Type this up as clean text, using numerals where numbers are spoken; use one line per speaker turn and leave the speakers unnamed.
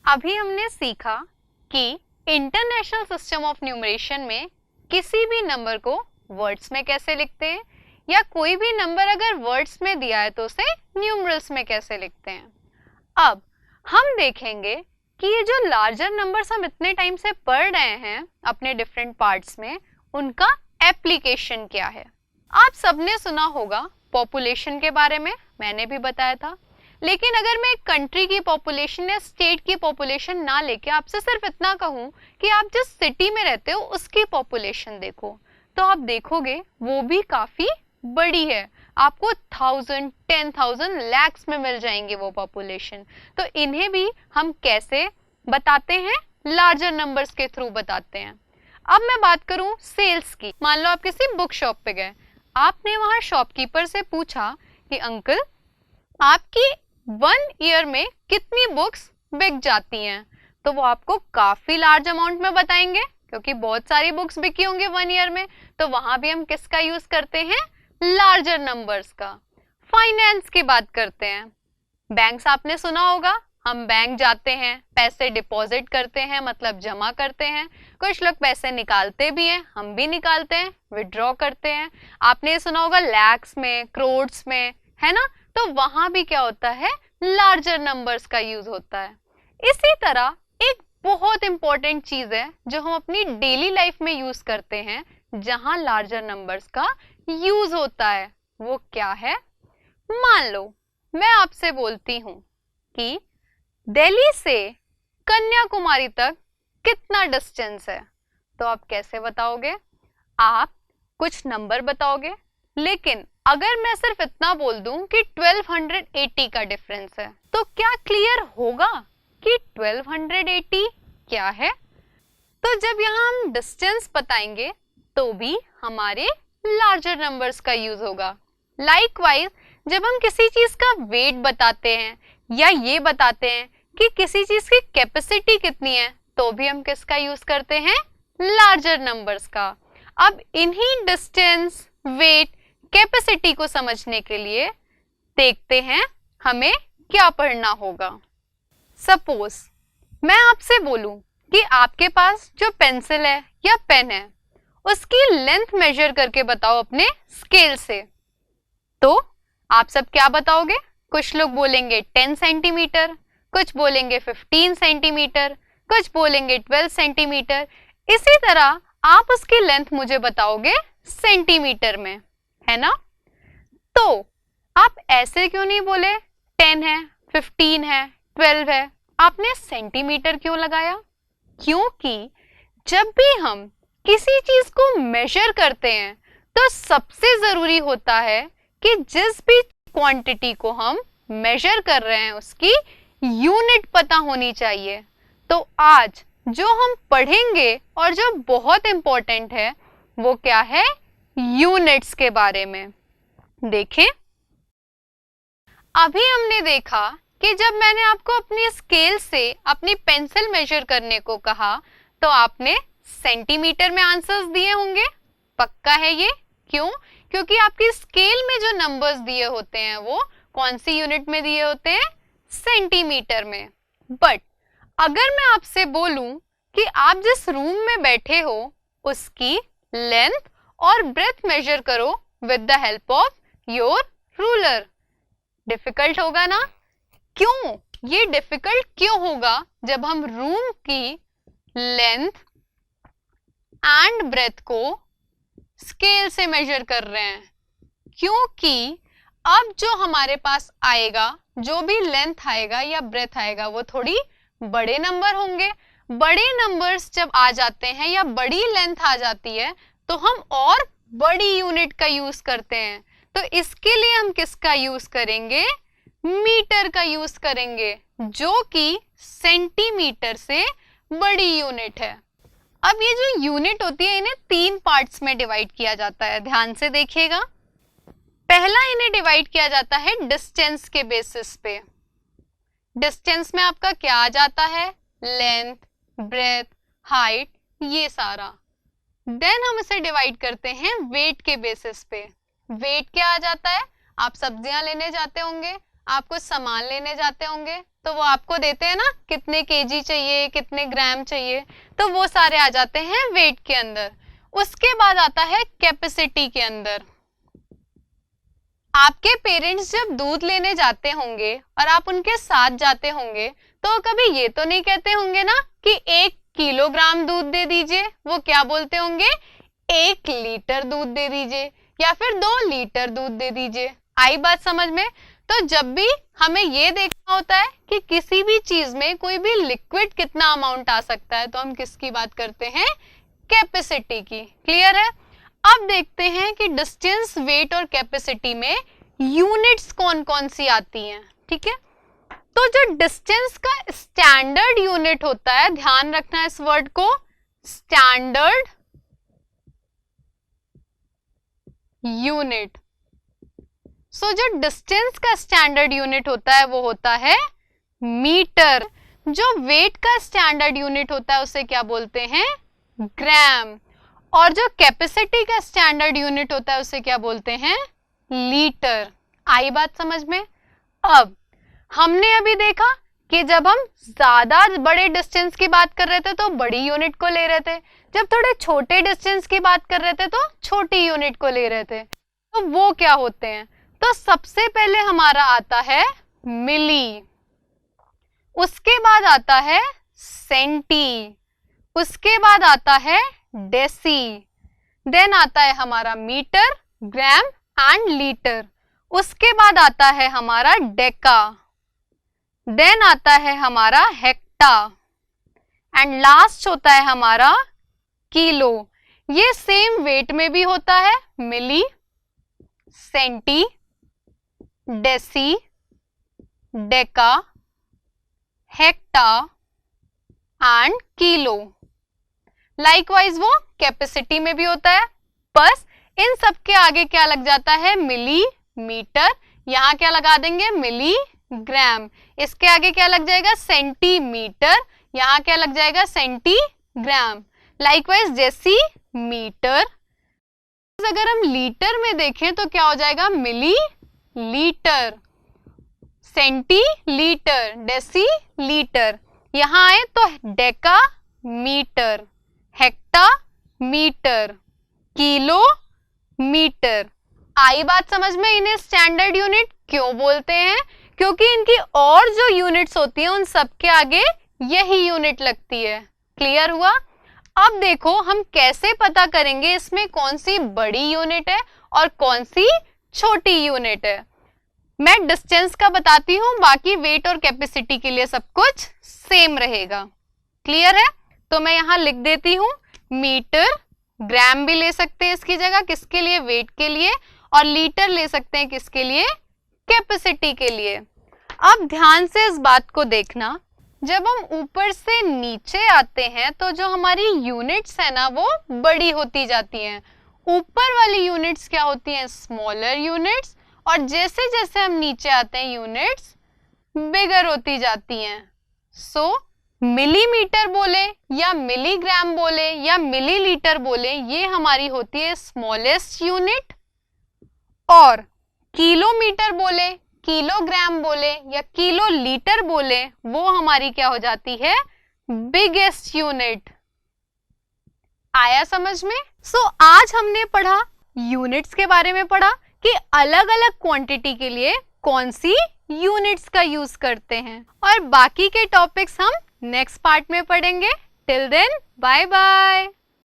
अभी हमने सीखा कि इंटरनेशनल सिस्टम ऑफ न्यूमरेशन में किसी भी नंबर को वर्ड्स में कैसे लिखते हैं, या कोई भी नंबर अगर वर्ड्स में दिया है तो उसे न्यूमरल्स में कैसे लिखते हैं। अब हम देखेंगे कि ये जो लार्जर नंबर्स हम इतने टाइम से पढ़ रहे हैं अपने डिफरेंट पार्ट्स में, उनका एप्लीकेशन क्या है। आप सबने सुना होगा पॉपुलेशन के बारे में, मैंने भी बताया था। लेकिन अगर मैं एक कंट्री की पॉपुलेशन या स्टेट की पॉपुलेशन ना लेके आपसे सिर्फ इतना कहूं कि आप जिस सिटी में रहते हो उसकी पॉपुलेशन देखो, तो आप देखोगे वो भी काफी बड़ी है। आपको 1000, 10,000, लैक्स में मिल जाएंगे वो पॉपुलेशन। तो इन्हें भी हम कैसे बताते हैं? लार्जर नंबर्स के थ्रू बताते हैं। अब मैं बात करूं सेल्स की। मान लो आप किसी बुक शॉप पे गए, आपने वहां शॉपकीपर से पूछा कि अंकल आपकी 1 ईयर में कितनी बुक्स बिक जाती हैं, तो वो आपको काफी लार्ज अमाउंट में बताएंगे क्योंकि बहुत सारी बुक्स बिकी होंगी 1 ईयर में। तो वहां भी हम किसका यूज करते हैं? लार्जर नंबर्स का। फाइनेंस की बात करते हैं। बैंक्स आपने सुना होगा, हम बैंक जाते हैं, पैसे डिपॉजिट करते हैं, मतलब जमा करते हैं। कुछ लोग पैसे निकालते भी हैं, हम भी निकालते हैं, विड्रॉ करते हैं। आपने सुना होगा लैक्स में, करोड्स में, है ना। तो वहां भी क्या होता है? लार्जर नंबर्स का यूज होता है। इसी तरह एक बहुत इंपॉर्टेंट चीज है जो हम अपनी डेली लाइफ में यूज करते हैं, जहां लार्जर नंबर्स का यूज होता है, वो क्या है? मान लो मैं आपसे बोलती हूं कि दिल्ली से कन्याकुमारी तक कितना डिस्टेंस है, तो आप कैसे बताओगे? आप कुछ नंबर बताओगे, लेकिन अगर मैं सिर्फ इतना बोल दूं कि 1280 का डिफरेंस है, तो क्या क्लियर होगा कि 1280 क्या है? तो जब यहाँ हम डिस्टेंस बताएंगे तो भी हमारे लार्जर नंबर्स का यूज होगा। लाइकवाइज जब हम किसी चीज का वेट बताते हैं या ये बताते हैं कि किसी चीज की कैपेसिटी कितनी है, तो भी हम किसका यूज करते हैं? लार्जर नंबर्स का। अब इन्हीं डिस्टेंस, वेट, कैपेसिटी को समझने के लिए देखते हैं हमें क्या पढ़ना होगा। सपोज मैं आपसे बोलूं कि आपके पास जो पेंसिल है या पेन है उसकी लेंथ मेजर करके बताओ अपने स्केल से, तो आप सब क्या बताओगे? कुछ लोग बोलेंगे 10 सेंटीमीटर, कुछ बोलेंगे 15 सेंटीमीटर, कुछ बोलेंगे 12 सेंटीमीटर। इसी तरह आप उसकी लेंथ मुझे बताओगे सेंटीमीटर में, है ना। तो आप ऐसे क्यों नहीं बोले 10 है, 15 है, 12 है, आपने सेंटीमीटर क्यों लगाया? क्योंकि जब भी हम किसी चीज को मेजर करते हैं तो सबसे जरूरी होता है कि जिस भी क्वांटिटी को हम मेजर कर रहे हैं उसकी यूनिट पता होनी चाहिए। तो आज जो हम पढ़ेंगे और जो बहुत इंपॉर्टेंट है वो क्या है? यूनिट्स के बारे में। देखें, अभी हमने देखा कि जब मैंने आपको अपनी स्केल से अपनी पेंसिल मेजर करने को कहा तो आपने सेंटीमीटर में आंसर्स दिए होंगे। पक्का है ये? क्यों? क्योंकि आपकी स्केल में जो नंबर्स दिए होते हैं वो कौन सी यूनिट में दिए होते हैं? सेंटीमीटर में। बट अगर मैं आपसे बोलूं कि आप जिस रूम में बैठे हो उसकी लेंथ और ब्रेथ मेजर करो with the help of your ruler, difficult होगा ना? क्यों? ये डिफिकल्ट क्यों होगा जब हम रूम की लेंथ एंड ब्रेथ को स्केल से मेजर कर रहे हैं? क्योंकि अब जो हमारे पास आएगा, जो भी लेंथ आएगा या ब्रेथ आएगा, वो थोड़ी बड़े नंबर होंगे। बड़े नंबर्स जब आ जाते हैं या बड़ी लेंथ आ जाती है तो हम और बड़ी यूनिट का यूज करते हैं। तो इसके लिए हम किसका यूज करेंगे? मीटर का यूज करेंगे, जो कि सेंटीमीटर से बड़ी यूनिट है। अब ये जो यूनिट होती है इन्हें 3 पार्ट्स में डिवाइड किया जाता है, ध्यान से देखिएगा। पहला इन्हें डिवाइड किया जाता है डिस्टेंस के बेसिस पे। डिस्टेंस में आपका क्या आ जाता है? लेंथ, ब्रेथ, हाइट, ये सारा। देन हम इसे डिवाइड करते हैं वेट के बेसिस पे। वेट क्या आ जाता है? आप सब्जियां लेने जाते होंगे, आप कुछ सामान लेने जाते होंगे तो वो आपको देते हैं ना कितने केजी चाहिए, कितने ग्राम चाहिए, तो वो सारे आ जाते हैं वेट के अंदर। उसके बाद आता है कैपेसिटी के अंदर। आपके पेरेंट्स जब दूध लेने जाते होंगे और आप उनके साथ जाते होंगे तो कभी ये तो नहीं कहते होंगे ना कि 1 किलोग्राम दूध दे दीजिए, वो क्या बोलते होंगे 1 लीटर दूध दे दीजिए या फिर 2 लीटर दूध दे दीजिए। आई बात समझ में? तो जब भी हमें ये देखना होता है कि किसी भी चीज में कोई भी लिक्विड कितना अमाउंट आ सकता है तो हम किसकी बात करते हैं, कैपेसिटी की। क्लियर है? अब देखते हैं कि डिस्टेंस, वेट और कैपेसिटी में यूनिट्स कौन कौन सी आती हैं। ठीक है, तो जो डिस्टेंस का स्टैंडर्ड यूनिट होता है, ध्यान रखना इस वर्ड को, स्टैंडर्ड यूनिट। सो जो डिस्टेंस का स्टैंडर्ड यूनिट होता है वो होता है मीटर। जो वेट का स्टैंडर्ड यूनिट होता है उसे क्या बोलते हैं, ग्राम। और जो कैपेसिटी का स्टैंडर्ड यूनिट होता है उसे क्या बोलते हैं, लीटर। आई बात समझ में? अब हमने अभी देखा कि जब हम ज्यादा बड़े डिस्टेंस की बात कर रहे थे तो बड़ी यूनिट को ले रहे थे, जब थोड़े छोटे डिस्टेंस की बात कर रहे थे तो छोटी यूनिट को ले रहे थे। तो वो क्या होते हैं, तो सबसे पहले हमारा आता है मिली, उसके बाद आता है सेंटी, उसके बाद आता है डेसी, देन आता है हमारा मीटर, ग्राम एंड लीटर, उसके बाद आता है हमारा डेका, देन आता है हमारा हेक्टा एंड लास्ट होता है हमारा किलो। ये सेम वेट में भी होता है, milli, centi, deci, deca, hecto and kilo. Likewise वो कैपेसिटी में भी होता है, बस इन सब के आगे क्या लग जाता है, मिली, मीटर, यहां क्या लगा देंगे, मिली ग्राम, इसके आगे क्या लग जाएगा, सेंटीमीटर, यहां क्या लग जाएगा, सेंटीग्राम। लाइकवाइज डेसी मीटर, अगर हम लीटर में देखें तो क्या हो जाएगा, milli litre, centi litre, deci litre, यहां आए तो deca metre, hecto metre, kilo metre. आई बात समझ में? इन्हें स्टैंडर्ड यूनिट क्यों बोलते हैं, क्योंकि इनकी और जो यूनिट्स होती हैं उन सब के आगे यही यूनिट लगती है। क्लियर हुआ? अब देखो हम कैसे पता करेंगे इसमें कौन सी बड़ी यूनिट है और कौन सी छोटी यूनिट है। मैं डिस्टेंस का बताती हूं, बाकी वेट और कैपेसिटी के लिए सब कुछ सेम रहेगा। क्लियर है? तो मैं यहां लिख देती हूं मीटर, ग्राम भी ले सकते हैं इसकी जगह, किसके लिए, वेट के लिए, और लीटर ले सकते हैं किसके लिए, कैपेसिटी के लिए। अब ध्यान से इस बात को देखना, जब हम ऊपर से नीचे आते हैं तो जो हमारी यूनिट्स है ना वो बड़ी होती जाती हैं। ऊपर वाली यूनिट्स क्या होती हैं, स्मॉलर यूनिट्स, और जैसे जैसे हम नीचे आते हैं यूनिट्स बिगर होती जाती हैं। सो मिलीमीटर बोले या मिलीग्राम बोले या मिलीलीटर बोले, ये हमारी होती है स्मॉलेस्ट यूनिट, और किलोमीटर बोले, किलोग्राम बोले या किलो लीटर बोले, वो हमारी क्या हो जाती है, बिगेस्ट यूनिट। आया समझ में? सो आज हमने पढ़ा, यूनिट्स के बारे में पढ़ा कि अलग अलग क्वांटिटी के लिए कौन सी यूनिट्स का यूज करते हैं, और बाकी के टॉपिक्स हम नेक्स्ट पार्ट में पढ़ेंगे। Till then bye bye.